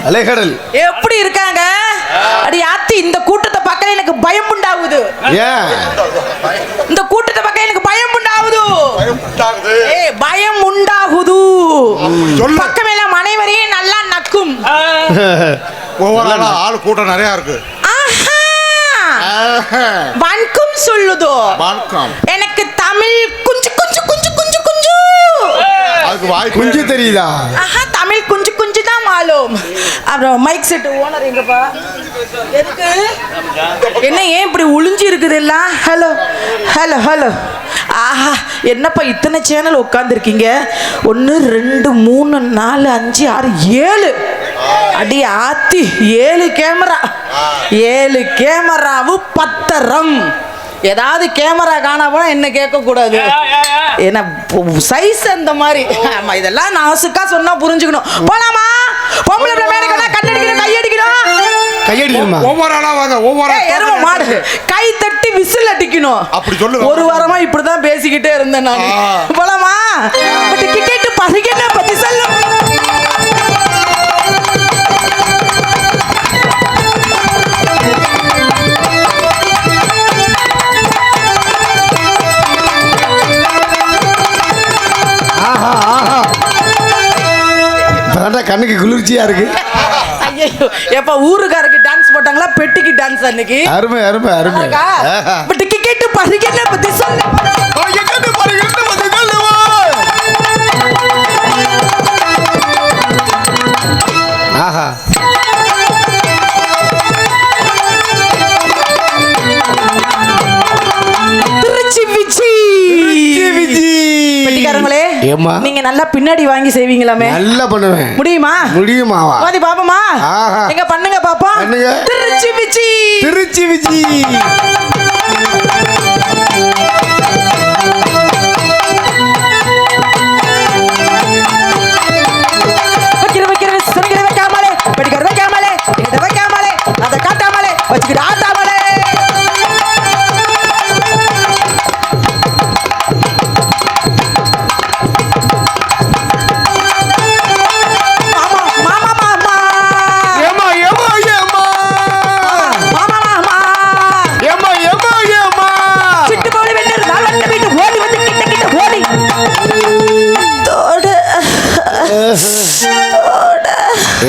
அலைகடல் எப்படி இருக்காங்க? அடி ஆத்தி, இந்த கூட்டத்தை பார்க்க எனக்கு பயம் உண்டாகுது. ஏன் இந்த கூட்டத்தை பார்க்க எனக்கு பயம் உண்டாகுது. பயம் உண்டாகுது. பக்கமெல்லாம் அனைவரையும் நல்லா நக்கும். ஒவ்வொரு ஆள் கூட்டம் நிறைய இருக்கு. வணக்கம் சொல்லுதோ. வணக்கம். எனக்கு தமிழ் குஞ்சு குஞ்சு குஞ்சு குஞ்சு குஞ்சு. அதுக்கு வாய் குஞ்சு தெரியுதா? தமிழ் குஞ்சு குஞ்சு தான் மாலும். அப்புறம் மைக் செட் ஓனர் எங்கப்பா? எதுக்கு? என்ன ஏன் இப்படி ஒளிஞ்சு இருக்குது எல்லாம்? Hello hello hello. ஆஹா, என்னப்பா இத்தனை சேனல் உட்காந்துருக்கீங்க? 1 2 3 4 5 6 7. அடி ஆத்தி, 7 கேமரா. 7 கேமராவும் 10 ஏதாவது கேமரா காணா போனா என்ன கேட்க கூடாது. என்ன சைஸ் அந்த மாதிரி. ஆமா, இதெல்லாம் நாசுக்கா சொன்னா புரிஞ்சுக்கணும். போலாமா? பொம்பளை பிள்ளை மேல கண்ணடிக்கணும், கையடிக்கணும். கையடிக்கணுமா? ஒவ்வொரு ஆளா வாங்க. ஒவ்வொரு எரும மாடு கை தட்டி விசில் அடிக்கணும். அப்படி சொல்லு. ஒரு வாரமா இப்படிதான் பேசிக்கிட்டே இருந்தேன் நான். போலாமா? டிக்கெட் பசிக்கன பத்தி சொல்லு. கண்ணுக்கு குளிர்ச்சியா இருக்கு. ஐயோ, எப்ப ஊருக்காரருக்கு டான்ஸ் போட்டாங்களா? பெட்டிக்கு டான்ஸ் அன்னைக்கு. அருமை அருமை அருமை. பட் டிக்கெட் பசிக்கன பத்தி சொல்லு. ஆஹா, திருச்சி விஜி. பெட்டிக்காரங்களே, நீங்க நல்லா பின்னாடி வாங்கி செய்வீங்களாமே? நல்லா பண்ணுவேன். முடியுமா? முடியுமாவா? வாதி பாப்போமா? எங்க பண்ணுங்க பாப்போம். பண்ணுங்க. திருச்சி விஜி. திருச்சி விஜி.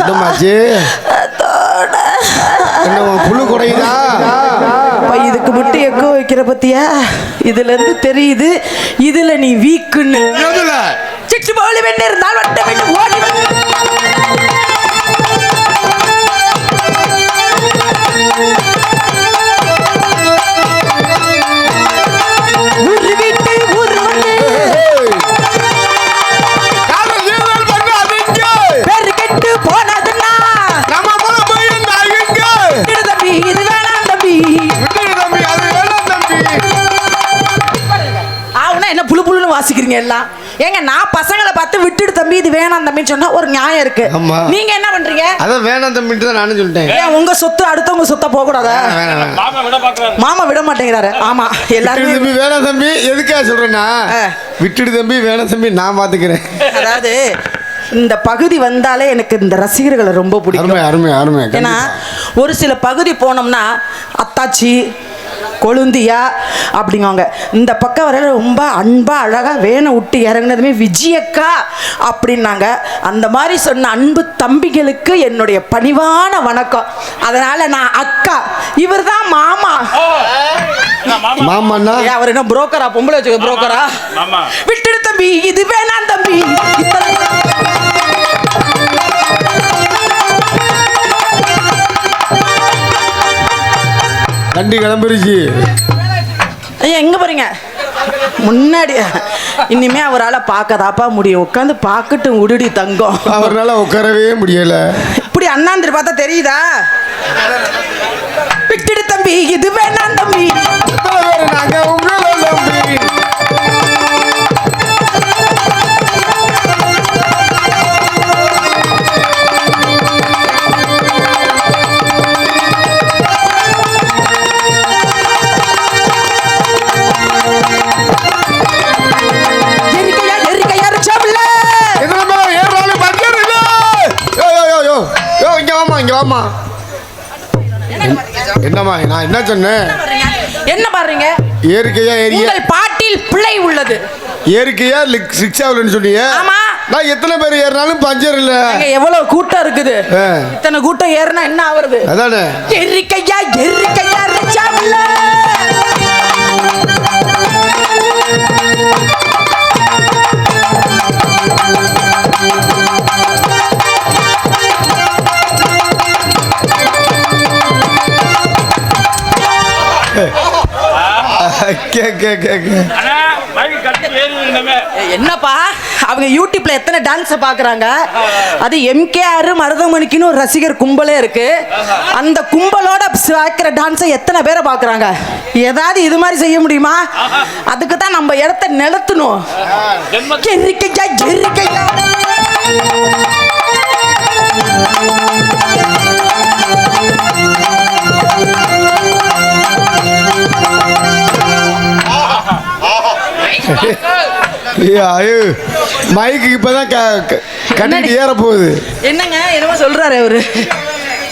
என்னமாச்சு? புழு குறையுதா? இதுக்கு மட்டும் எக்கோ வைக்கிற பத்தியா? இதுல இருந்து தெரியுது இதுல நீ வீக்குன்னு. சிட்டு போலி வெண்ண இருந்தால் வட்ட வெண்ண ஓடி வாசிக்கிறீங்க எல்லாம். ஏங்க, நான் பசங்களை பார்த்து விட்டுடு தம்பி, இது வேணாம் தம்பின்னு சொன்னா ஒரு நியாயம் இருக்கு. நீங்க என்ன பண்றீங்க? அதான் வேணாம் தம்பின்னு தான் நானும் சொல்லிட்டேன். ஏன் உங்க சொத்து அடுத்தவங்க சொத்தா போக கூடாதா? மாமா விட மாட்டேங்கிறாரு. ஆமா, எல்லாரும் தம்பி வேணாம் தம்பி. எதுக்காக சொல்றேன்னா, விட்டுடு தம்பி வேணாம் தம்பி நான் பாத்துக்கிறேன். அதாவது இந்த பகுதி வந்தாலே எனக்கு இந்த ரசிகர்களை ரொம்ப பிடிக்கும். அருமை அருமை. ஏன்னா ஒரு சில பகுதி போனோம்னா அத்தாச்சி கொழுந்தியா அப்படிங்க, இந்த பக்கம் வரையில ரொம்ப அன்பா அழகா வேனை விட்டு இறங்குனதுமே விஜயக்கா அப்படின்னாங்க. அந்த மாதிரி சொன்ன அன்பு தம்பிகளுக்கு என்னுடைய பணிவான வணக்கம். அதனால நான் அக்கா, இவர் தான் மாமா. மாமாண்ணா அவர் என்ன புரோக்கரா? பொம்பளை வச்சுக்க புரோக்கரா? விட்டுடு தம்பி, இது வேணாம் தம்பி. வண்டி கிளம்பிருச்சு. ஐயா, எங்க போறீங்க? முன்னாடி இனிமே அவரால் பார்க்கதாப்பா முடியும். உட்காந்து பார்க்கட்டும் உடுடி தங்கம். அவரால் உட்காரவே முடியல. இப்படி அண்ணாந்திரி பார்த்தா தெரியுதா? விட்டுடு தம்பி, இது வேணாம் தம்பி. நாங்க உங்களை நம்பி. சொல்லுமா. என்னம்மா நான் என்ன சொன்னேன்? என்ன பாருங்க? இயற்கையா உங்கள் பாட்டில் பிழை உள்ளது. இயற்கையா ரிக்ஷாவில்னு சொன்னீங்க. ஆமா. நான் எத்தனை பேர் ஏறினாலும் பஞ்சர் இல்ல. எவ்வளவு கூட்டம் இருக்குது. இத்தனை கூட்டம் ஏறினா என்ன ஆகுறது? அதானே. இயற்கையா ரிக்ஷாவில் என்னப்பா அவங்க யூடியூப்ல எத்தனை டான்ஸ் பாக்குறாங்க. அது MKR மருதமணிக்குன்னு ஒரு ரசிகர் கும்பலே இருக்கு. அந்த கும்பலோட பார்க்கிற டான்ஸை எத்தனை பேரை பாக்குறாங்க. ஏதாவது இது மாதிரி செய்ய முடியுமா? அதுக்கு தான் நம்ம இடத்த நிலத்தணும். மைக்கு இப்பதான் கட்டிட்டு ஏற போகுது. என்னங்க என்னமோ சொல்றாரு அவரு.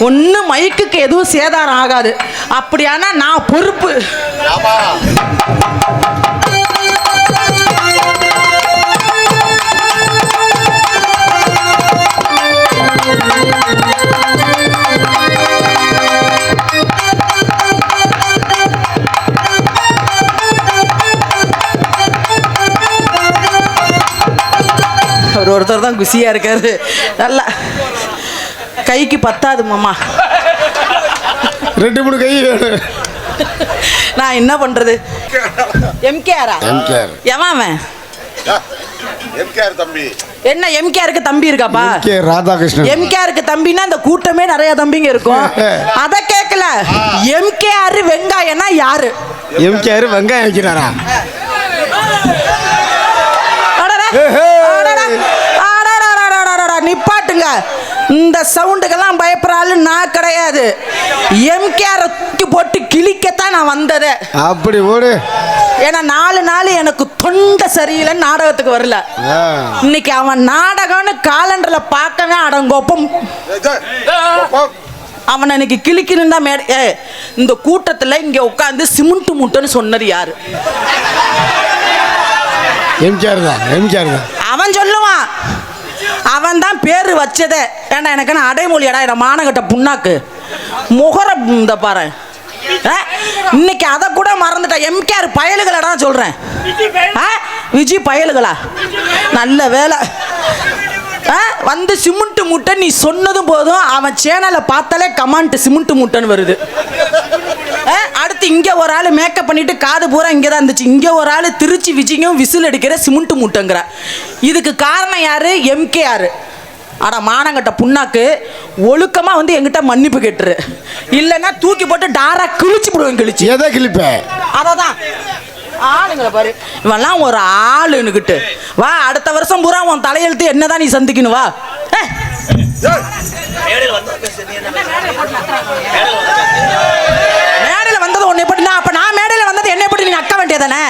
ஒண்ணு மைக்குக்கு எதுவும் சேதாரம் ஆகாது. அப்படியானா நான் பொறுப்பு. ஒருத்தர் தான் குசியா இருக்காரு. நல்லா கைக்கு பத்தாது மாமா. 2-3 கை வேணும். நான் என்ன பண்றது? MKR எவன்? MKR தம்பி. என்ன MKRக்கு தம்பி இருக்காப்பா? ராதாகிருஷ்ணன். MKRக்கு தம்பினா அந்த கூட்டமே நிறைய தம்பிங்க இருக்கும். அத கேட்கல. MKR வெங்காயம்னா யாரு? MKR வெங்காயம் வைக்கிறாரா? நிப்பாட்டுங்க. இந்த சவுண்டுக்கெல்லாம் பயப்படுறாள் நான் கிடையாது. MKR போட்டு கிழிக்கத்தான் நான் வந்ததே. அப்படி ஓடு. ஏன்னா 4 நாள் எனக்கு தொண்டை சரியில்லைன்னு நாடகத்துக்கு வரல. இன்னைக்கு அவன் நாடகம்னு காலண்டர்ல பார்க்கவே அடங்கோப்பம். அவனை இன்னைக்கு கிழிக்கணும் தான் மேட. இந்த கூட்டத்தில் இங்க உட்காந்து சிமெண்ட் மூட்டைன்னு சொன்னது யாரு? MKR தான். அவன் சொல்லுவான். அவன் தான் பேரு வச்சதே. ஏன்னா எனக்கு என்ன அடைமொழியடா என்ன மானகட்ட புண்ணாக்கு முகர இந்த பாரு. இன்னைக்கு அதை கூட மறந்துட்டேன். MKR பயலுகளடா சொல்றேன். விஜய் பயலுகளா? நல்ல வேலை. வந்து சிமெண்ட் மூட்டை நீ சொன்னதும் போதும் அவன் சேனலை பார்த்தாலே கமெண்ட் சிமெண்ட் மூட்டைன்னு வருது. அடுத்து இங்கே ஒரு ஆள் மேக்கப் பண்ணிட்டு காது பூரா இங்கே தான் இருந்துச்சு. இங்கே ஒரு ஆள் திருச்சி விஜயும் விசில் அடிக்கிற சிமெண்ட் மூட்டைங்கிற. இதுக்கு காரணம் யாரு? MKR. அட மானங்கட்ட புண்ணாக்கு, ஒழுக்கமா வந்து என்கிட்ட மன்னிப்பு கேட்டுரு. இல்லைன்னா தூக்கி போட்டு டாரா கிழிச்சு போடுவேன். கிழிச்சு எதை கிழிப்பேன்? அததான் ஆளுங்களை பாரு. இவெல்லாம் ஒரு ஆளுன்னுக்கிட்டு வா. அடுத்த வருஷம் பூரா உன் தலையெழுத்து என்னதான் நீ சந்திக்கணும். வா. மேடையில வந்தது உன்னை எப்படி? அப்ப நான் மேடையில வந்தது என்ன எப்படி? நீ அக்க வேண்டியதானே?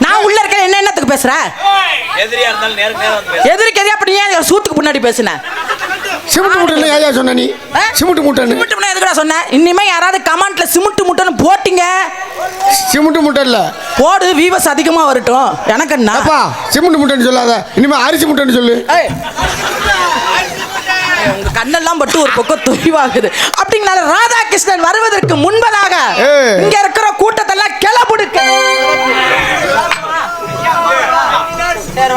நான் உள்ள இருக்க என்ன என்னத்துக்கு பேசுற? எதிரிக்கு எதிரி அப்படி ஏன் சூத்துக்கு முன்னாடி பேசுன? சிமெண்ட் மூட்டை யாரா சொன்ன? நீ சிமெண்ட் மூட்டை எதுக்குடா சொன்ன? இனிமே யாராவது கமெண்ட்ல சிமெண்ட் மூட்டைன்னு போட்டீங்க. சிமெண்ட் மூட்டை இல்ல போடு, வீவஸ் அதிகமா வரட்டும். எனக்கு என்னப்பா சிமெண்ட் மூட்டைன்னு சொல்லாத. இனிமே அரிசி மூட்டைன்னு சொல்லு. உங்க கண்ணெல்லாம் பட்டு ஒரு பக்கம் தொய்வாகுது. அப்படிங்கனால ராதாகிருஷ்ணன் வருவதற்கு முன்பதாக இங்க இருக்கிற கூட்டத்தெல்லாம் கிளப்புடுக்க.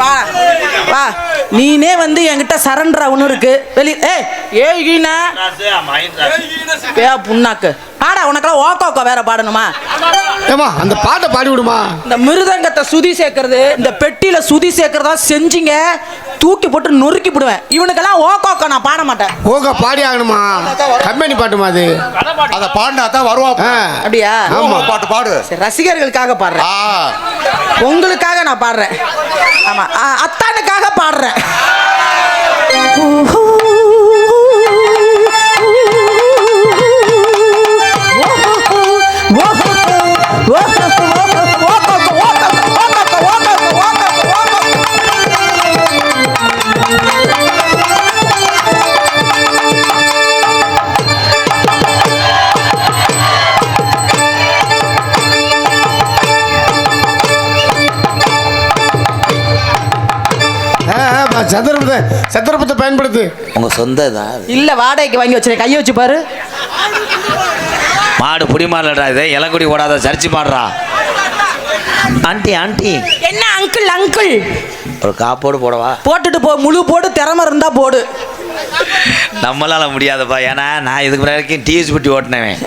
வா வா. நீனே வந்து என்கிட்ட சரண்டர் ஆகணும் இருக்கு. வெளியே புண்ணாக்கு பாடா. உனக்கெல்லாம் ஓக்கோக்கோ வேற பாடணுமா? அந்த பாட்டை பாடி விடுமா? இந்த மிருதங்கத்தை சுதி சேர்க்கறது, இந்த பெட்டியில சுதி சேர்க்கறதா செஞ்சீங்க, தூக்கி போட்டு நொறுக்கி விடுவேன். இவனுக்கெல்லாம் ஓக்கோக்கோ நான் பாட மாட்டேன். ஓகோ பாடி ஆகணுமா? கம்பெனி பாட்டுமா அது? அத பாடினா தான் வருவா. அப்படியா? ஆமா, பாட்டு பாடு. ரசிகர்களுக்காக பாடுறேன். உங்களுக்காக நான் பாடுறேன். ஆமா, அத்தானுக்காக பாடுறேன். சந்தர்ப்பத்தை பயன்படுத்து. உங்க சொந்த தான் இல்ல வாடகைக்கு வாங்கி வச்சிருக்கேன், கையை வச்சு பாரு. மாடு புடி மாடலடா, இது இளங்குடி ஓடாத சர்ச்சி மாடுறா. ஆண்டி ஆண்டி என்ன அங்கிள் அங்கிள்? ஒரு காப்போடு போடவா? போட்டுட்டு போ, முழு போடு, திறமை இருந்தா போடு. நம்மளால முடியாதுப்பா, ஏன்னா நான் இதுக்கு வரைக்கும் டிஎஸ் பெட்டி ஓட்டினவன்.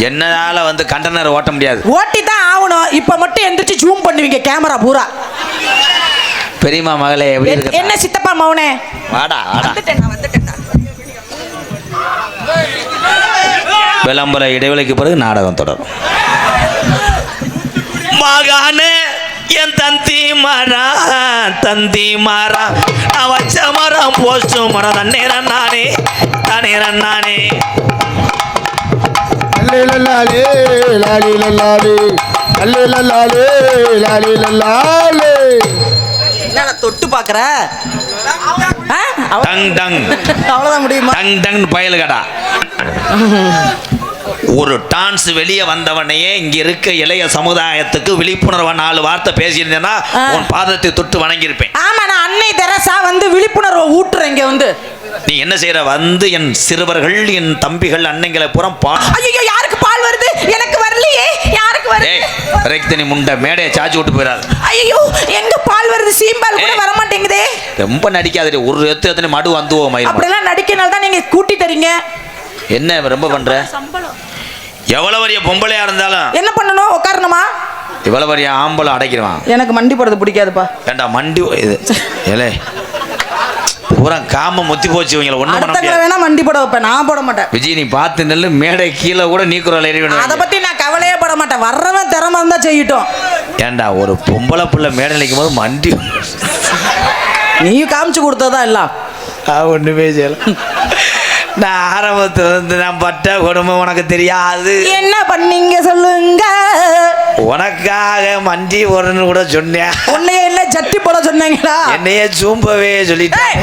என்னால வந்து கண்டனர் ஓட்ட முடியாது. ஓட்டி தான் ஆகணும். இப்ப மட்டும் எந்திரிச்சு ஜூம் பண்ணுவீங்க கேமரா பூரா. பெரியம்மா மகளே எப்படி இருக்கு? என்ன சித்தப்பா மவனே? வாடா வாடா. விளம்பர இடைவெளிக்கு பிறகு நாடகம் தொடரும். மகானே என் தந்தி மாறா நான் வச்ச மரம் போஸ்ட் மரம் தண்ணீரன் நானே தண்ணீரன் என்ன தொட்டு பாக்குற? டங் டங் அவ்வளவுதான் முடியுமா? டங் டங் பயலுகடா. ஒரு டான்ஸ் வெளியே வந்தவனையே இங்க இருக்க இளைய சமுதாயத்துக்கு விழிப்புணர்வு 4 வார்த்தை பேசியிருந்தேன்னா உன் பாதத்தை தொட்டு வணங்கியிருப்பேன். ஆமா, நான் அன்னை தெரசா வந்து விழிப்புணர்வை ஊட்டுறேன். இங்க வந்து நீ என்ன செய்யற? வந்து என் சிறுவர்கள், என் தம்பிகள், அன்னைங்களை புறம் ஐயோ, யாருக்கு பால் வருது? எனக்கு வரலையே. யாருக்கு வருது? ரக்தினி முண்டை மேடையை சாச்சி விட்டு போயிடாது. ஐயோ, எங்க பால் வருது? சீம்பால் கூட வர மாட்டேங்குதே. ரொம்ப நடிக்காதே. ஒரு எத்தனை மடு வந்துவோம். அப்படிலாம் நடிக்கனால தான் நீங்க கூட்டி தரீங்க. என்ன ரொம்ப பண்ற? எவ்வளவு வரிய பொம்பளையா இருந்தாலும் என்ன பண்ணணும்? உட்காரணுமா? இவ்வளவு வரிய ஆம்பளை அடைக்கிறான். எனக்கு மண்டி போடுறது பிடிக்காதுப்பா. ஏண்டா மண்டி இது ஏலே பூரா காம முத்தி போச்சு. இவங்களை ஒண்ணும் பண்ண முடியாது. வேணா மண்டி போட வைப்பேன், நான் போட மாட்டேன். விஜய் நீ பார்த்து நெல்லு மேடை கீழே கூட நீக்குறோம் ஏறி வேணும். அதை பத்தி நான் கவலையே பட மாட்டேன். வர்றவன் திறமை இருந்தா செய்யட்டும். ஏண்டா ஒரு பொம்பளை புள்ள மேடை நிற்கும் போது மண்டி நீ காமிச்சு கொடுத்ததா எல்லாம். ஒண்ணுமே செய்யல. நான் ஆரம்பத்துல இருந்து நான் பட்ட குடும்பம் உனக்கு தெரியாது. என்ன பண்ணீங்க சொல்லுங்க? உனக்காக மண்டி போறன்னு கூட சொன்னேன். உன்னையே இல்ல ஜட்டி போட சொன்னீங்களா? என்னையே சூம்பவே சொல்லிட்டேன்.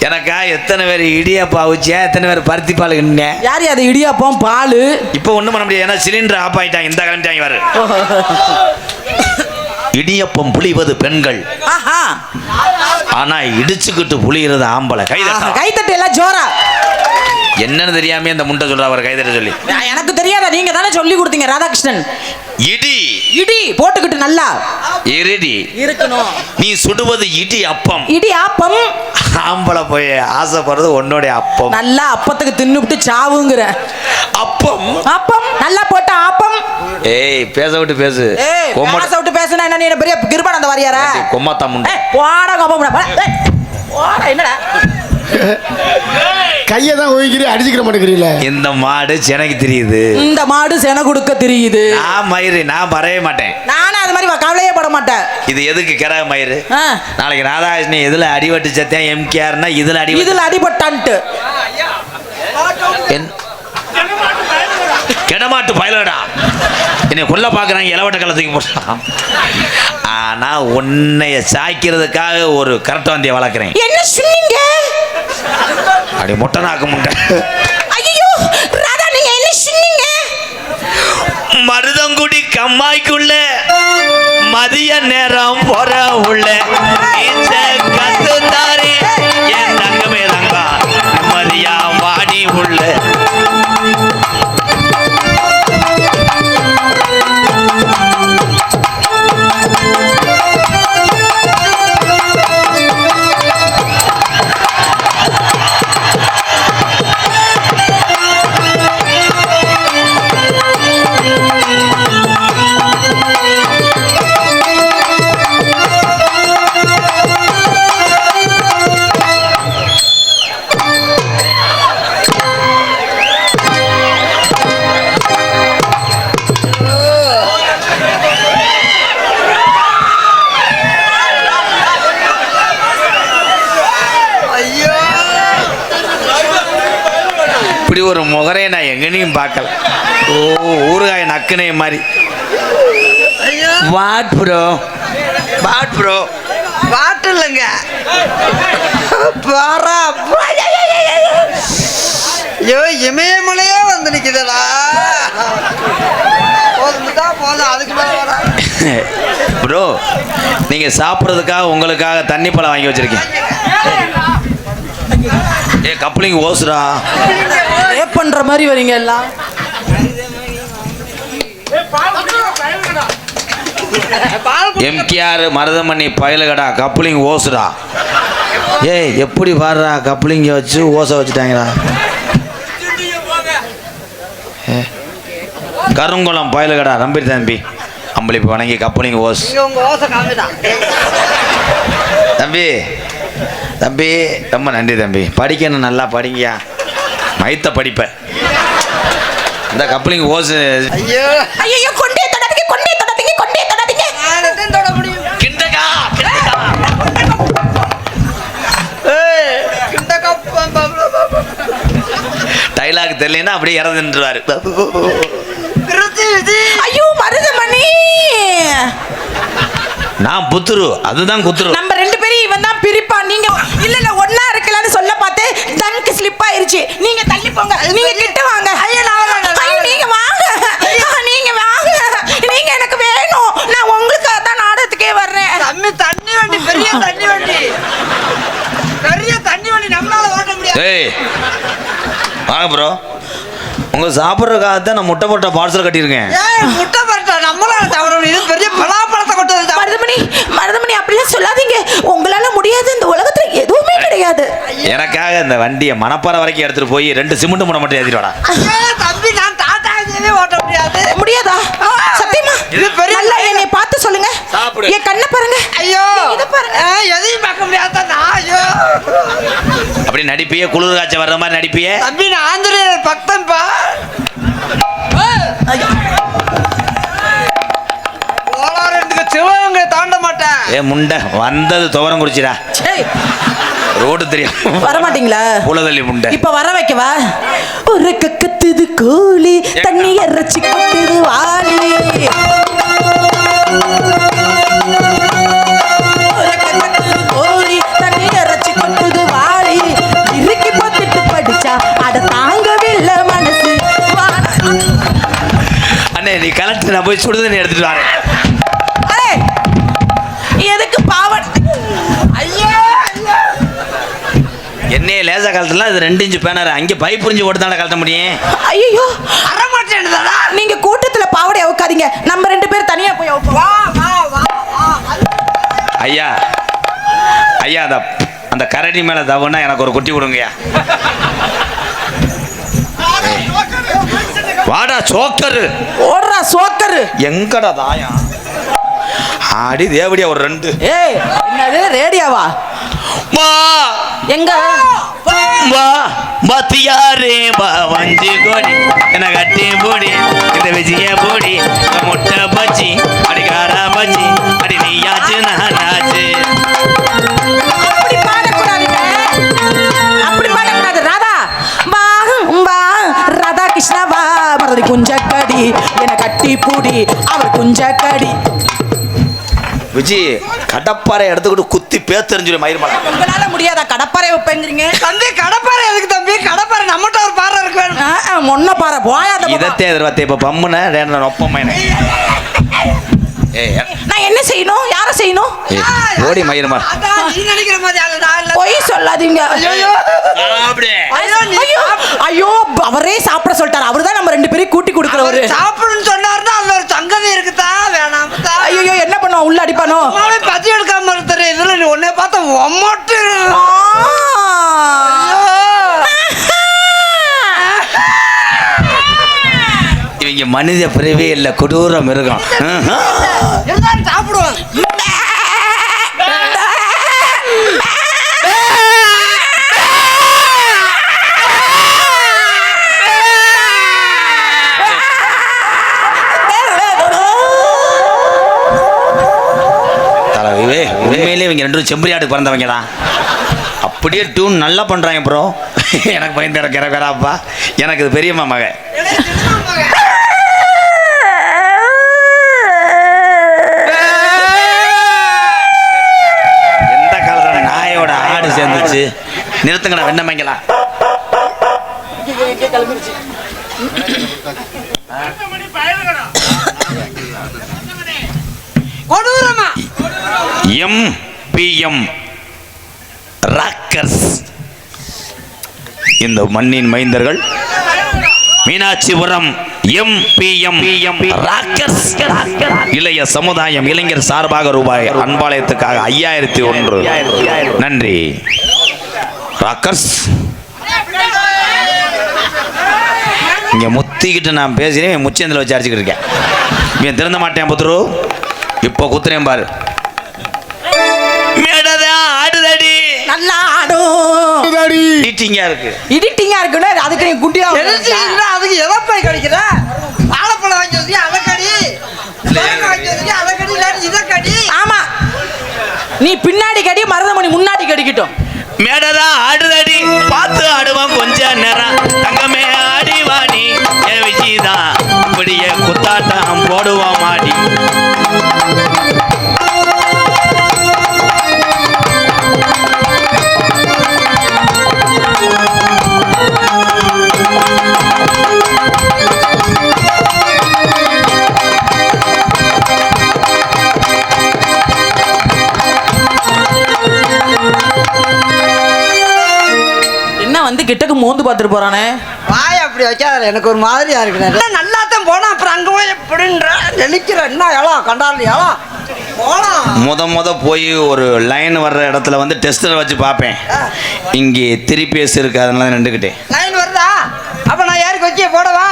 எனக்கா எத்தனை பேர் இடியாப்பா அவிச்சியா, எத்தனை பேர் பருத்தி பால் கிண்ணேன். யார் அது இடியாப்பம் பால்? இப்போ ஒண்ணும் பண்ண முடியாது, ஏன்னா சிலிண்டர் ஆஃப் ஆயிட்டாங்க. இந்த கிளம்பிட்டாங்க வரு. இடியப்பம் புளிவது பெண்கள், ஆனா இடிச்சுக்கிட்டு புளிகிறது ஆம்பளை. கைத்தட்டு எல்லாம் ஜோரா. என்னன்னு தெரியாம அந்த முண்டை சொல்ற அவர் கைதட்ட சொல்லி. எனக்கு தெரியாதா? நீங்க தானே சொல்லி கொடுத்தீங்க ராதாகிருஷ்ணன். இடி இடி போட்டுக்கிட்டு நல்லா இருடி இருக்கணும். நீ சுடுவது இடி அப்பம். இடி அப்பம். ஆம்பளை போய் ஆசைப்படுறது உன்னோட அப்பம். நல்லா அப்பத்துக்கு தின்னுபிட்டு சாவுங்கிற அப்பம். அப்பம் நல்லா போட்ட அப்பம். ஏய் பேச விட்டு பேசு. பேச விட்டு பேசுனா என்ன? நீ பெரிய கிருபானந்த வாரியாரா? கொம்மாத்தா முண்டை. போடா கோபம். போடா. என்னடா கையை தான் ஒதுக்கிறீ, அடிச்சுக்கிற மாட்டேங்கிறீங்களே. இந்த மாடு செனக்கு தெரியுது. இந்த மாடு சென கொடுக்க தெரியுது. நான் மயிறு, நான் வரவே மாட்டேன். நானும் அது மாதிரி கவலையே பட மாட்டேன். இது எதுக்கு கிரக மயிறு? நாளைக்கு ராதாகிருஷ்ணன் எதுல அடிபட்டு சத்தேன் எம்கேஆர்னா இதுல அடிபட்டான்ட்டு கெடமாட்டு பயலடா என்னை கொல்ல பாக்குறாங்க. இளவட்ட கலத்துக்கு போட்டான். ஆனா உன்னைய சாய்க்கிறதுக்காக ஒரு கரெக்டாந்திய வளர்க்குறேன். என்ன சொன்னீங்க? அப்படி முட்டை நாக்க முட்டை. ஐயோ ராதா, நீங்க என்ன சொன்னீங்க? மருதங்குடி கம்மாய்க்குள்ள மதிய நேரம் போற உள்ள கத்து தாரே என் தங்கமே தங்கா மதியா வாடி உள்ள. இப்படி ஒரு முகரையை நான் எங்கனையும் பார்க்கல. ஓ ஊறுகாய் நக்குனே மாதிரி. What bro, what bro, what இல்லைங்க. ஐயோ இமயமலையே வந்து நிக்குதடா. போதும் போதும், அதுக்கு மேல ப்ரோ நீங்கள் சாப்பிட்றதுக்காக உங்களுக்காக தண்ணி பழம் வாங்கி வச்சுருக்கேன். ஏ கப்ளிங் ஓசுடா. ரேப் பண்ற மாதிரி வரீங்க எல்லாம். எம்கேஆர் மருதமணி பயலுகடா கப்ளிங் ஓசுடா. ஏய் எப்படி பாடுறா கப்ளிங்க வச்சு ஓசை வச்சுட்டாங்கடா. கருங்குளம் பயலுகடா நம்பி தம்பி அம்பளி வணங்கி கப்ளிங் ஓஸ். தம்பி தம்பி ரொம்ப நன்றி தம்பி. படிக்கணும் நல்லா படிங்கயா. மைத்த படிப்பேன். இந்த கப்ளிங் ஓஸ். ஐயோ ஐயோ கொண்டே தொடாதீங்க கொண்டே தொடாதீங்க கொண்டே தொடாதீங்க. நான் தொட முடியும். கிண்டகா டைலாக் தெரியலன்னா அப்படியே இறந்துருவாரு. ஐயோ மருதமணி நான் புத்துரு அதுதான் குத்துரு. நம்ம ரெண்டு பேரும் இவன் தான் பிரிப்பா. நீங்க இல்ல இல்ல ஒண்ணா இருக்கலாம்னு சொல்ல பார்த்து தனக்கு ஸ்லிப் ஆயிருச்சு. நீங்க தள்ளி போங்க. நீங்க கிட்ட வாங்க. ஐயோ நீங்க வாங்க. நீங்க வாங்க. நீங்க எனக்கு வேணும். நான் உங்களுக்காக தான் நாடகத்துக்கே வர்றேன். தம்பி தண்ணி வண்டி பெரிய தண்ணி வண்டி பெரிய தண்ணி வண்டி நம்மளால ஓட்ட முடியாது. ஏய் வாங்க ப்ரோ. உங்க சாப்பிட்றதுக்காக தான் நான் முட்டை போட்ட பார்சல் கட்டியிருக்கேன். ஏய் முட்டை பரட்டா நம்மளால தவற இது பெரிய பலாப்பழத்தை கொட்டது. மருதமணி மருதமணி அப்படிலாம் சொல்லாதீங்க. உங்களால முடியாது. இந்த உலகத்துல எதுவுமே கிடையாது. எனக்காக இந்த வண்டியை மணப்பாறை வரைக்கும் எடுத்துட்டு போய் 2 சிமெண்ட் மூட்டை மட்டும் ஏற்றிட்டு வாடா. தம்பி நான் டாடாவே ஓட்ட முடியாது. முடியாதா? சத்தியமா? இது பெரிய நல்லா என்னை பார்த்து சொல்லுங்க. சாப்பிடு. என் கண்ணை பாருங்க. ஐயோ இத பாருங்க. எதையும் பார்க்க முடியாத நான். ஐயோ அப்படி நடிப்பியே குளிர் காய்ச்சல் வர்ற மாதிரி நடிப்பியே. தம்பி நான் ஆந்திரேயர் பக்தன்பா. போலாரெண்டுக்கு சிவகங்கை தாண்ட மாட்டேன். ஏ முண்டை வந்தது துவரம் குடிச்சிடா. ஏய் ரோடு தெரியும். வர மாட்டீங்களா? புலதள்ளி முண்டை. இப்ப வர வைக்கவா? ஒரு கக்கத்துது கோழி தண்ணி இறைச்சி கொட்டுது வாளி. ஒரு கக்கத்துது கோழி தண்ணி இறைச்சி கொட்டுது வாளி. இறுக்கி போட்டுட்டு படிச்சா அட தாங்கவில்லை மனசு. அண்ணே நீ கலெக்டர் நான் போய் சுடுதண்ணி எடுத்துட்டு வரேன். அரே எதுக்கு பாவன்? ஐயோ என்னைய லேசா கலட்டலாம். இது 2 இன்ச்சு பேனர். அங்கே பைப் புரிஞ்சு போட்டு தானே கலட்ட முடியும். ஐயோ வர மாட்டேன்டா. நீங்க கூட்டத்துல பாவடை அவுக்காதீங்க. நம்ம 2 பேர் தனியா போய் அவுப்போம். வா வா வா வா. ஐயா ஐயா அந்த கரடி மேல தவனா எனக்கு ஒரு குட்டி கொடுங்கய்யா. வாடா சோக்கரு. ஓடுறா சோக்கரு. எங்கடா தாயா ஆடி தேவடியா ஒரு 2. ஏய் என்னது ரேடியோவா? வா எங்க வா பாத்தியாரே வா வஞ்சி கோடி என்ன கட்டி போடி இந்த விஜய போடி முட்டை பச்சி அடிக்காரா பச்சி அடி நீயாச்சு நானாச்சு. அப்படி பாடக்கூடாதுங்க. அப்படி பாடக்கூடாது. ராதா வா வா ராதா கிருஷ்ணா வா மறதி குஞ்சக்கடி என கட்டி பூடி அவர் குஞ்சக்கடி. விஜி கடப்பாறை எடுத்துக்கிட்டு குத்தி பேத்தெறிஞ்சிரு மயிர்மலை. உங்களால முடியாதா? கடப்பாறை வைப்பேங்கிறீங்க. தம்பி கடப்பாறை எதுக்கு தம்பி? கடப்பாறை நம்மகிட்ட ஒரு பாறை இருக்கு வேணும். மொன்ன பாறை போயாத. இதத்தே எதிர்பார்த்தேன். இப்போ பம்முன நொப்பம் நான் என்ன செய்யணும்? யார செய்யணும்? ஓடி மயிர்மா. அதான் நீ நினைக்கிற மாதிரி ஆளு நான் இல்ல. பொய் சொல்லாதீங்க. ஐயோ ஐயோ ஐயோ அவரே சாப்பிட சொல்லிட்டாரு. அவர்தான் நம்ம 2 பேரையும் கூட்டி கொடுக்கிறவரு. சாப்பிடுன்னு சொன்னாருன்னா அதுல ஒரு சங்கதி இருக்குதா வேணாம். ஐயோ என்ன பண்ணுவோம்? உள்ள அடிப்பானோ? பத்தி எடுக்காம இருக்கிற இதுல நீ உன்னை பார்த்தா ஒம்மட்டு. இவங்க மனித பிறவே இல்லை கொடூர மிருகம். சாப்பிடுவோம். உண்மையிலே இவங்க 2 செம்பரியாடு பிறந்தவங்க தான். அப்படியே டியூன் நல்லா பண்றாங்க ப்ரோ. எனக்கு பயந்து இறக்கிறாப்பா. எனக்கு இது பெரியம்மா மக. எந்த காலத்துல நாயோட ஆடு சேர்ந்துச்சு. நிறுத்துங்கடா வெண்ணமைங்களா. கொடூரமா MPM ராக்கர்ஸ். இந்த மண்ணின் மைந்தர்கள் மீனாட்சிபுரம் MPM ராக்கர்ஸ் இளைய சமுதாயம் இளைஞர் சார்பாக ரூபாய் அன்பாலயத்துக்காக 5001. நன்றி ராக்கர்ஸ். இங்க முத்திக்கிட்டு நான் பேசினேன், முச்சந்தில் வச்சு அடிச்சுக்கிட்டு இருக்கேன். இவன் திருந்த மாட்டேன் புத்துரு. இப்போ குத்துறேன் பாரு. ஆடுதடி நல்லா ஆடும். இடிட்டிங்கா இருக்கு. இடிட்டிங்கா இருக்குன்னா அதுக்கு நீ குட்டியா அதுக்கு எதப்பாய் கிடைக்கிற? வாழைப்பழம் வாங்கி வச்சு அதை கடி, வாங்கி வச்சு அதை கடி, இல்லாட்டி இதை கடி. ஆமா, நீ பின்னாடி கடி, மருதமணி முன்னாடி கடிக்கட்டும். மேடதா ஆடுதடி பார்த்து ஆடுவான் கொஞ்ச நேரம். தங்கமே ஆடி வாடி என் விஜிதான் இப்படியே குத்தாட்டம் போடுவான் மாடி. வந்து கிட்டக்கு மோந்து பார்த்துட்டு போறானே. வாய் அப்படி வைக்காத, எனக்கு ஒரு மாதிரியா இருக்கு. நல்லா தான் போனா அப்புறம் அங்க போய் எப்படின்ற நெளிக்கிற என்ன எல்லாம் கண்டாலும் முத போய் ஒரு லைன் வர்ற இடத்துல வந்து டெஸ்டர் வச்சு பார்ப்பேன். இங்கே திருப்பேஸ் இருக்கு, அதனால நின்றுக்கிட்டேன். லைன் வருதா? அப்ப நான் யாருக்கு வச்சு போடவா?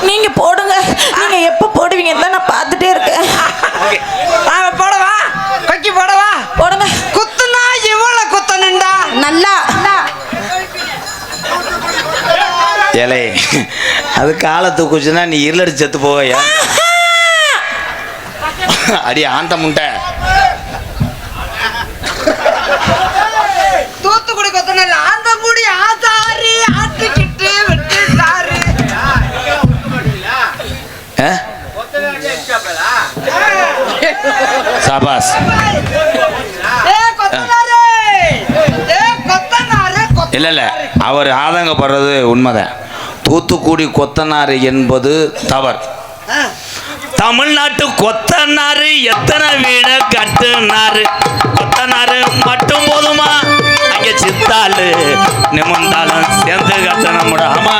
நீங்க போடுங்க. நீங்க எப்ப போடுவீங்க தான் நான் பார்த்துட்டே இருக்கேன். போடவா? கொக்கி போடவா? போடுங்க. குத்துனா இவ்வளவு குத்தணுண்டா நல்லா. ஏலே, அது காலை தூக்குச்சுன்னா நீ இருளடி செத்து போவையா? அடி ஆண்ட முண்டை. தூத்துக்குடி கொத்தன ஆந்த மூடி ஆத்தாரி ஆட்டிக்கிட்டு விட்டுட்டாரு. சாபாஸ். இல்ல அவர் ஆதங்கப்படுறது உண்மைதான். தூத்துக்குடி கொத்தனார் என்பது தவறு. தமிழ்நாட்டு கொத்தனாரு எத்தனை வீட கட்டுனாரு. கொத்தனாரு மட்டும் போதுமா? அங்க சித்தாளு நிமிந்தாலும் சேர்ந்து கட்டண முடியாமா?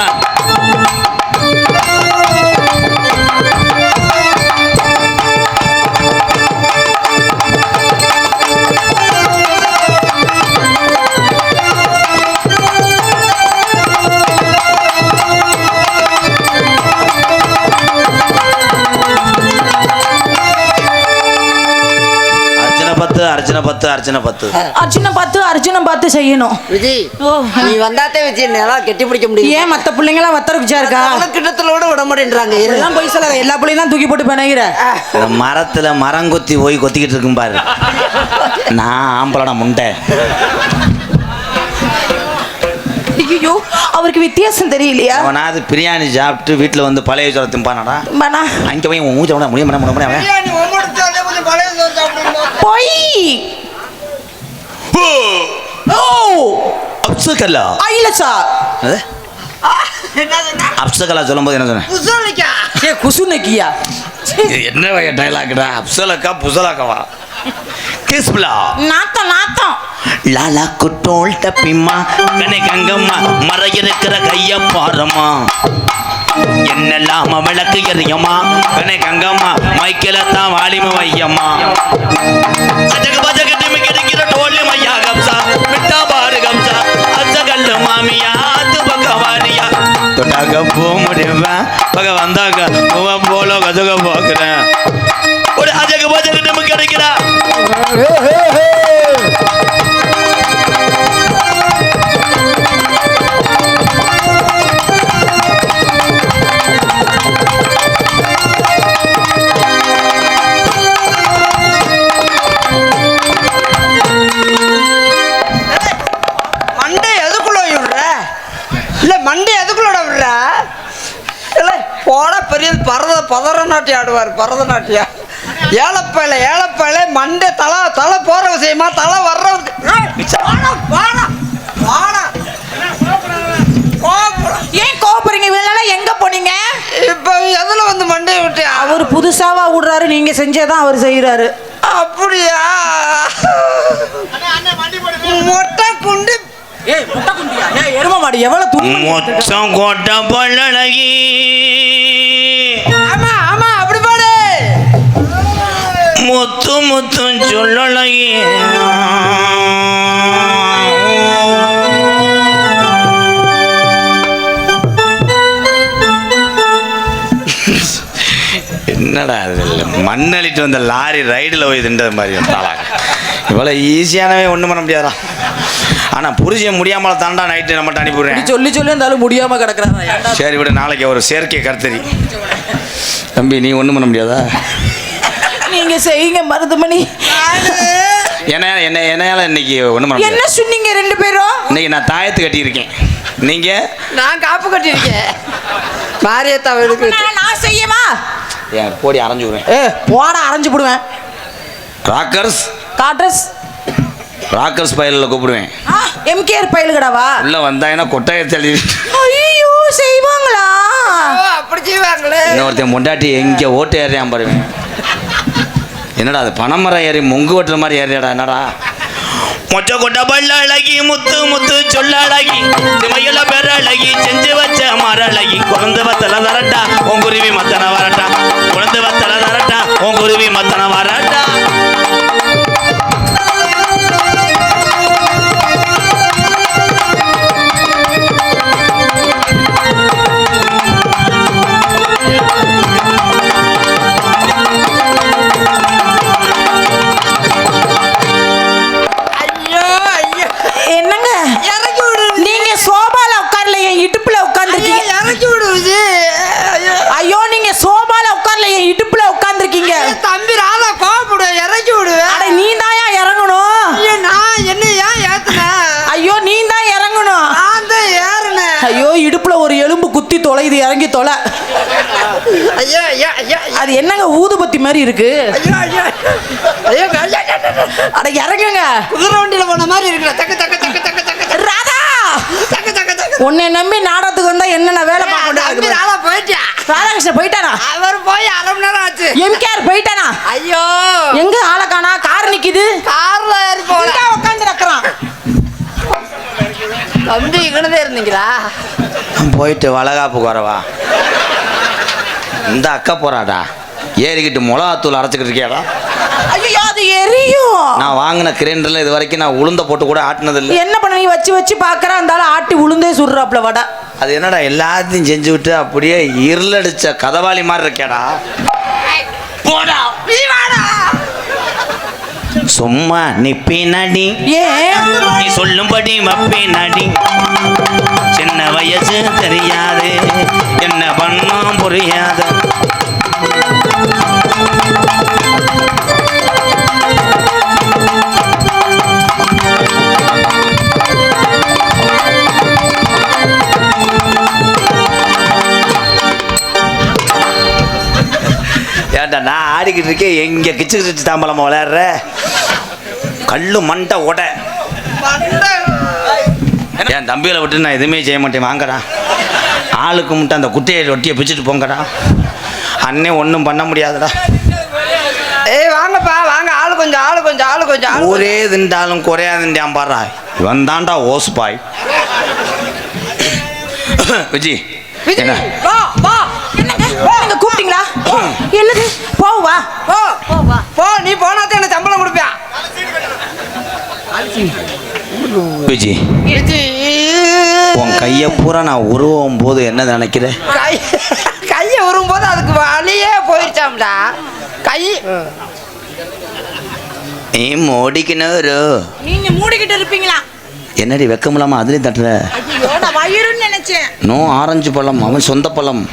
அர்ஜுனம் பார்த்து செய்யணும். விஜய், நீ வந்தாத்தே விஜய் எல்லாம் கெட்டி பிடிக்க முடியும். ஏன் மத்த பிள்ளைங்களாம் வத்தர குச்சா இருக்கா? கிட்டத்தோட விட மாட்டேன்றாங்க. எல்லாம் போய் சொல்லாத, எல்லா பிள்ளையும் தான் தூக்கி போட்டு பிணைகிற. மரத்துல மரம் கொத்தி போய் கொத்திக்கிட்டு இருக்கும் பாரு. நான் ஆம்பளை முண்டை. ஐயோ, அவருக்கு வித்தியாசம் தெரியலையா? அவனாவது பிரியாணி சாப்பிட்டு வீட்டுல வந்து பழைய சோறு திம்பானடா. அங்க போய் மூஞ்ச முடியும். போய் அப்சகலா சொல்லும்போது என்ன சொன்னேன்? குசுனக்கியா என்ன வகை டைலாக்டா? அப்சலக்கா புசலக்கவா? கிஸ்ப்லா நாத்தம் நாத்தம். லாலா குட்டோல் டப்பிம்மா கனை கங்கம்மா மர இருக்கிற கைய பாரம்மா. என்னெல்லாம விளக்கு எறியம்மா கனை கங்கம்மா மைக்கில தான் வாலிம வையம்மா. அஜக பஜக டிமி கிடைக்கிற டோல்லி மையா கம்சா விட்டா பாரு கம்சா அஜகல்ல மாமியா அது பகவானியா தொட்டாக போ முடிவேன் பக வந்தாங்க போல கஜக போக்குறேன். ஒரு அஜக பஜக டிமி கிடைக்கிறா. பரதநாட்டியம் ஆடுவார். பரதநாட்டியம் ஏழப்பையில மண்டே தலை போற விஷயமா தலை வர்ற ஏன் கோபுறீங்க? எங்க போனீங்க? இப்ப எதுல வந்து மண்டையை விட்டு அவர் புதுசாவா விடுறாரு, நீங்க செஞ்சதான் அவர் செய்யறாரு. அப்படியா? மொட்டை குண்டு. ஏய் முட்டை குண்டியா? ஏய் எரும மாடு எவ்வளவு துணி மொச்சம் கோட்டை பல்லழகி. ஆமா ஆமா அப்படி பாடு. முத்து முத்து சொல்லழகி. என்னடா அது மண்ணளிட்டு வந்த லாரி ரைடில் போய் தின்றது மாதிரி இவ்வளோ ஈஸியானவே ஒன்றும் பண்ண முடியாதா. ஆனால் புரிஞ்ச முடியாமல் தாண்டா நைட்டு நம்மகிட்ட அனுப்பிவிடுறேன். சொல்லி இருந்தாலும் முடியாம கிடக்குறாங்க. சரி விட, நாளைக்கு ஒரு செயற்கை கருத்தறி. தம்பி நீ ஒன்றும் பண்ண முடியாதா? நீங்க செய்யுங்க மருதுமணி. என்னால இன்னைக்கு ஒன்றும் பண்ண என்ன முடியாது. சொன்னீங்க ரெண்டு பேரும்? இன்னைக்கு நான் தாயத்து கட்டியிருக்கேன். நீங்க? நான் காப்பு கட்டியிருக்கேன். மாரியத்தா வீடுக்கு. நான் செய்யமா? ஏன் போடி அரைஞ்சு விடுவேன். போட அரைஞ்சு விடுவேன். ராக்கர்ஸ் காட்ரஸ் ராக்கர்ஸ் பயிலில் கூப்பிடுவேன். எம்கேஆர் பயிலுகடாவா? உள்ள வந்தாங்கன்னா கொட்டாயை தள்ளி. ஐயோ செய்வாங்களா? அப்படி செய்வாங்களே. இன்னொருத்தன் பொண்டாட்டி எங்கே ஓட்டு ஏறியான் பாருவேன். என்னடா அது பனைமரம் ஏறி மொங்கு ஓட்டுற மாதிரி ஏறியாடா? என்னடா மொச்ச கொட்ட பல்ல அழகி, முத்து முத்து சொல்ல அழகி, சிமையில பெற அழகி, செஞ்சு வச்ச மர அழகி, குழந்தை வத்தல தரட்டா உன் குருவி மத்தன வரட்டா, குழந்தை வத்தல தரட்டா உன் குருவி மத்தன வரட்டா. என்னங்க இறக்கி விடுறது. நீங்க சோபால உட்கார்ல, என் இடுப்புல உட்கார்ந்துருக்கீங்க. இறக்கி விடுவது. ஐயோ நீங்க சோபால உட்கார்ல, என் இடுப்புல உட்கார்ந்துருக்கீங்க. தம்பி ராதா கோபப்படு. இறக்கி விடுவேன். அட நீ தாயா இறங்கணும். ஐயோ நான் என்ன ஏன் ஏத்துனேன்? ஐயோ நீ தான் இறங்கணும். நான் தான் ஏறினேன். ஐயோ இடுப்புல ஒரு எலும்பு குத்தி தொலைது, இறங்கி தொலை. ஐயோ ஐயா ஐயா. அது என்னங்க ஊதுபத்தி மாதிரி இருக்கு? ஐயோ ஐயோ ஐயோ ஐயா. அட இறங்குங்க. குதிரை வண்டியில போன மாதிரி இருக்குடா. தக்க தக்க தக்க தக்க தக்க ராதா தக்க தக்க தக்க. உன்னை நம்பி நாடகத்துக்கு வந்தா என்னென்ன வேலை தம்பி பார்க்க? ராதா போயிட்டியா? ராதாகிருஷ்ணன் போயிட்டானா? அவர் போய் அரை மணி நேரம் ஆச்சு. எம்கேஆர் போயிட்டானா? ஐயோ எங்க ஆளை காணா? கார் நிக்குது. கார்ல ஏறி போல. உட்காந்து நிக்கிறான். தம்பி இங்கனதே இருந்தீங்களா? போயிட்டு வளகாப்புக்கு வரவா? இந்த அக்கா போறாடா ஏறிக்கிட்டு மிளகாத்தூள் அரைச்சிக்கிட்டு இருக்கியாடா? ஐயோ அது எரியும். நான் வாங்கின கிரைண்டர்ல இது வரைக்கும் நான் உளுந்த போட்டு கூட ஆட்டினது இல்லை. என்ன பண்ண நீ வச்சு வச்சு பாக்குற, இருந்தாலும் ஆட்டி உளுந்தே சுடுறாப்ல வடை. அது என்னடா எல்லாத்தையும் செஞ்சு விட்டு அப்படியே இருளடிச்ச கதவாளி மாதிரி இருக்கேடா. போடா நீ வாடா. சும்மா நிப்பி நடி, ஏன் நீ சொல்லும்படி மப்பி நடி. சின்ன வயசு தெரியாது, என்ன பண்ணாம் புரியாது. ஏன்டா நான் ஆடிக்கிட்டு இருக்கேன், எங்க கிச்சு கிச்சு தாம்பலமா விளையாடுற? கல்லு மண்டை உட. என் தம்பிகளை விட்டு நான் எதுவுமே செய்ய மாட்டேன். வாங்கடா ஆளுக்கு மட்டும் அந்த குட்டையை ஒட்டியை பிச்சுட்டு போங்கடா. அண்ணே ஒன்றும் பண்ண முடியாதுடா. ஏய் வாங்கப்பா வாங்க. ஆளு கொஞ்சம் ஆளு கொஞ்சம் ஆளு கொஞ்சம் ஆளு. ஒரே திண்டாலும் குறையாதுண்டான் பாடுறா. இவன் தாண்டா ஓசு பாய். விஜி என்ன வா வா. நீங்க கூப்பிட்டீங்களா? என்னது போவா? போ போ. நீ போனாதான் எனக்கு சம்பளம் கொடுப்பியா? விஜி உன் கையை பூரா நான் உருவும் போது என்ன நினைக்கிற? கையை உரும்போது அதுக்கு வழியே போயிடுச்சாம்டா கை. நீ மோடிக்கணும். நீங்க மூடிக்கிட்டு இருப்பீங்களா? என்னடி வெக்கமில்லாம அதுலேயும் தட்டுற? ஐயோ நான் வயிறுன்னு நினைச்சேன். நோ ஆரஞ்சு பழம், அவன் சொந்த பழம்.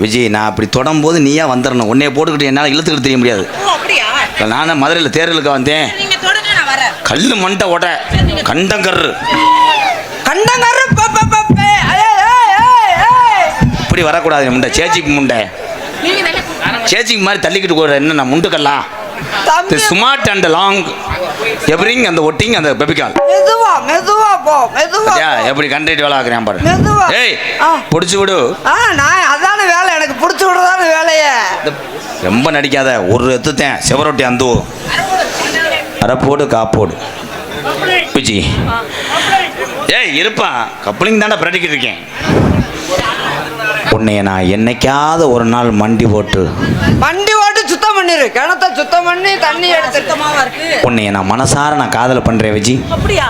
விஜய் நான் அப்படி தொடரும்போது நீயா வந்துடணும். உன்னைய போட்டுக்கிட்டு என்னால் இழுத்துக்கிட்டு தெரிய முடியாது. அப்படியா? நானே மதுரையில் தேர்தலுக்கு வந்தேன். நீங்க தொடங்க நான் வரேன். கல்லு மண்டை உட கண்டங்கரு கண்டங்கரு. இப்படி வரக்கூடாது முண்டை. சேச்சிக்கு முண்டை சேச்சிக்கு மாதிரி தள்ளிக்கிட்டு போடுற என்ன நான் முண்டுக்கல்லாம். தம்பி ஸ்மார்ட் அண்ட் லாங் எவ்ரிங் அந்த ஒட்டிங் அந்த பெபிகால் மெதுவா மெதுவா போ மெதுவா யா போ. எப்படி கண்டக்ட் வேலை ஆக்குறேன் பாரு மெதுவா. ஏய் ஆ. புடிச்சு விடு நான் அதான வேலை எனக்கு பிடிச்சி விடுறதான வேலையே. ரொம்ப நடிக்காத ஒரு எத்துத்தேன் செவரொட்டி அந்த அரப்போடு காப்போடு பிச்சி ஏய் இருப்பா கப்ளிங் தானே பிரட்டிக்கிட்டு இருக்கேன் உன்னைய நான் என்னைக்காவது ஒரு நாள் மண்டி போட்டு வண்டி ஓட்டு சுத்தம் பண்ணிரு, கிணத்த சுத்தம் பண்ணி தண்ணி எடுத்து. சுத்தமாவா இருக்கு? உன்னைய நான் மனசார நான் காதல் பண்றேன் விஜி. அப்படியா?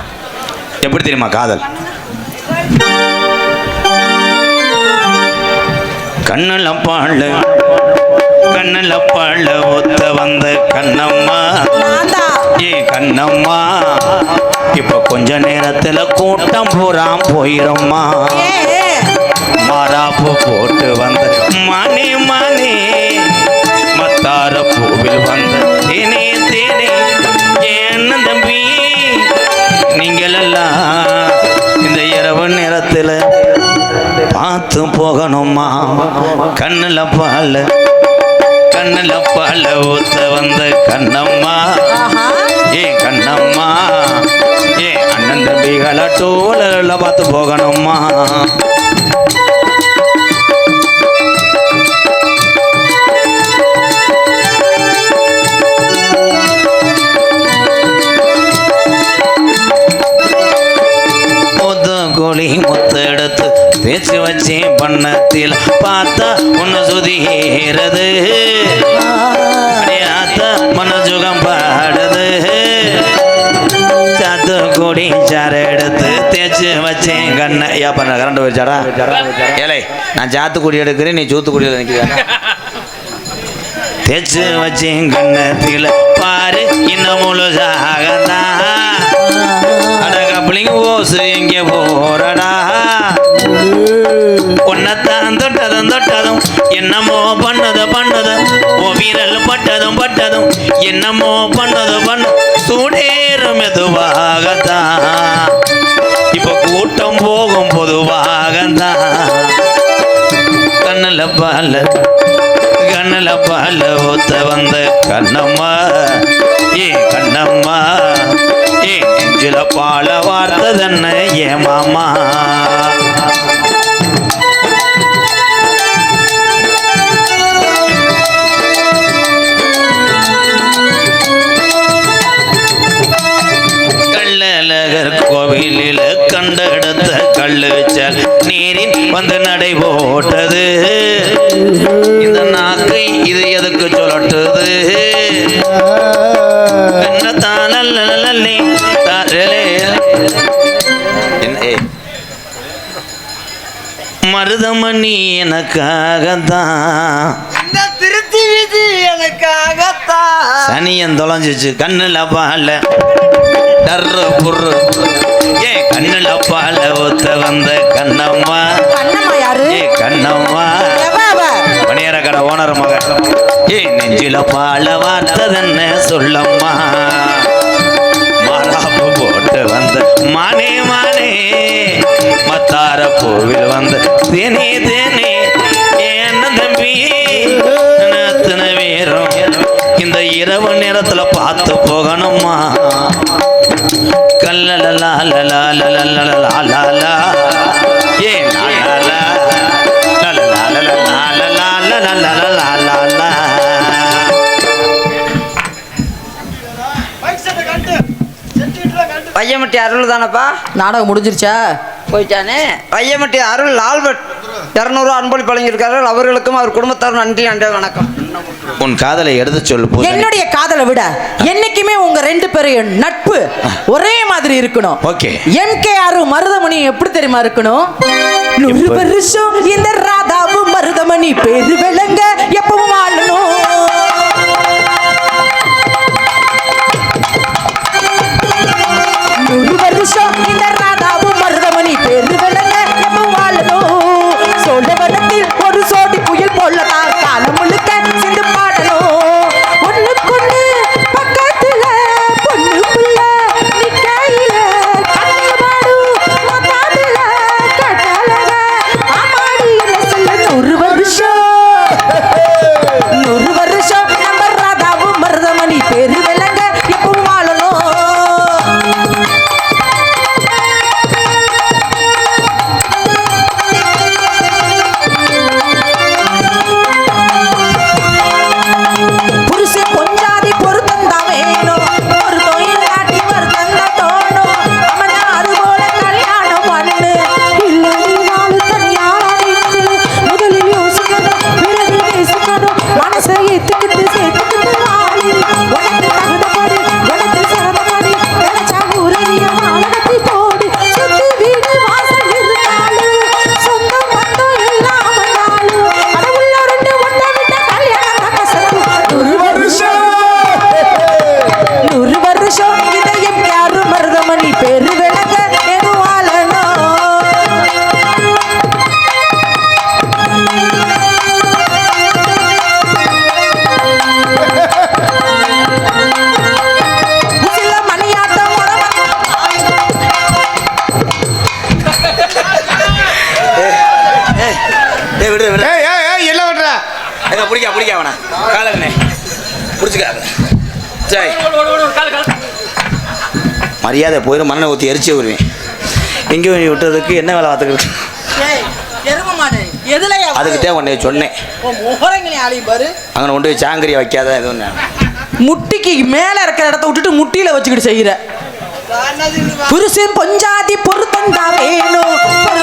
எப்படி தெரியுமா காதல்? கண்ணுல பாழ கண்ணுல பாழ ஒத்த வந்த கண்ணம்மா ஏ கண்ணம்மா இப்ப கொஞ்ச நேரத்துல கூட்டம் பூராம் போயிரம்மா மாறாப்பு போட்டு வந்த மணி மணி மத்தார பூவில் வந்த தேனே தேனே என்ன தம்பி நீங்களெல்லாம் இந்த இரவு நேரத்தில் பார்த்து போகணுமா கண்ணுல பால ஊத்த வந்த கண்ணம்மா ஏ கண்ணம்மா ஏ அண்ணன் தம்பிகளை டோல பார்த்து போகணுமா கோழி முத்த எடுத்து பேச்சு வச்சே பண்ணத்தில் பார்த்தா ஒன்னு சுதிகிறது மனசுகம் பாடுது சாத்து கோடி சார எடுத்து தேய்ச்சி வச்சேன் கண்ணை ஏ பண்ண கரண்ட் போயிடுச்சாடா ஏலே நான் சாத்துக்குடி எடுக்கிறேன் நீ சூத்துக்குடியில் நிற்கிறேன் தேய்ச்சி வச்சேன் கண்ணத்தில் பாரு இன்னும் முழுசாகத்தான் கப்ளிங் ஓசு எங்கே போறடா உன்னத்தான் தொட்டதும் என்னமோ பண்ணது ஓ வீரல் பட்டதும் என்னமோ பண்ணது சூடேறு மெதுவாகத்தான் இப்ப கூட்டம் போகும் பொதுவாகத்தான் கண்ணுல பால ஊத்த வந்த கண்ணம்மா ஏ கண்ணம்மா ஏ நெஞ்சில பால வார்த்ததென்ன ஏ மாமா கள்ளழகர் கோவிலில் கண்டெடுத்த கள்ளுச்சல் நீரின் வந்து நடை போட்டது இந்த நாக்கை இது எதுக்கு சொல்லட்டுது மருதமணி எனக்காகத்தான் திருத்தி விதி எனக்காகத்தான் சனியன் தொலைஞ்சிச்சு கண்ணுல பால டர்ரு புர்ரு ஏ கண்ணுல பால ஊத்த வந்த கண்ணம்மா ஏ கண்ணம்மா பணியர கடை ஓனர் மக ஏ நெஞ்சில பால வார்த்ததென்ன சொல்லம்மா மாறாப்பு போட்டு வந்த மானே மத்தார பூவில் வந்த தேனே என்ன தம்பி அத்தனை பேரும் இந்த இரவு நேரத்துல பார்த்து போகணுமா கல்லலலா ஏ பையமட்டி அருள் தானப்பா நாடகம் முடிஞ்சிருச்சா? போயிட்டானே. பையமட்டி அருள் ஆல்பர்ட் 200 அன்பளி பழங்கியிருக்கார்கள். அவர்களுக்கும் அவர் குடும்பத்தாரும் நன்றி வணக்கம். உன் காதலை எடுத்து சொல்லு. என்னுடைய காதலை விட என்னைக்குமே உங்க 2 பேரையும் நட்பு ஒரே மாதிரி இருக்கணும். ஓகே. MKR மருதமணி எப்படி தெரியுமா இருக்கணும்? 100 வருஷம் இந்த ராதாவும் மருதமணி பேரு விளங்க எப்பவும் வாழணும். 100 வருஷம் இந்த ராதாவும் மருதமணி பேரு விளங்க எப்பவும் வாழணும். சோழவனத்தில் ஒரு சோடி புயல் போலதான் காலம் முழுக்க சிந்து பாடணும். ஒண்ணுக்குன்னு பக்கத்துல பொண்ணு புள்ள நிக்கையில கண்ணு பாடும் மொத்தாதுல கட்டழக ஆமாடி என்ன சொல்ல 100 வருஷம் இருக்காது சரி மரியாதை போயிடும் மண்ணை ஊற்றி எரிச்சு வருவேன் எங்கேயும் நீ விட்டதுக்கு என்ன வேலை பார்த்துக்கிட்டு ஏய், எரும மாடு எதுலயா அதுக்கிட்டே உன்னை சொன்னேன் முகரங்கனி ஆளையும் பாரு. அங்கே கொண்டு போய் சாங்கரியை வைக்காத எதுவும் முட்டிக்கு மேல இருக்கிற இடத்த விட்டுட்டு முட்டியில வச்சுக்கிட்டு செய்யற புருஷன் பொஞ்சாதி பொருத்தந்தா வேணும் பொருத்தம்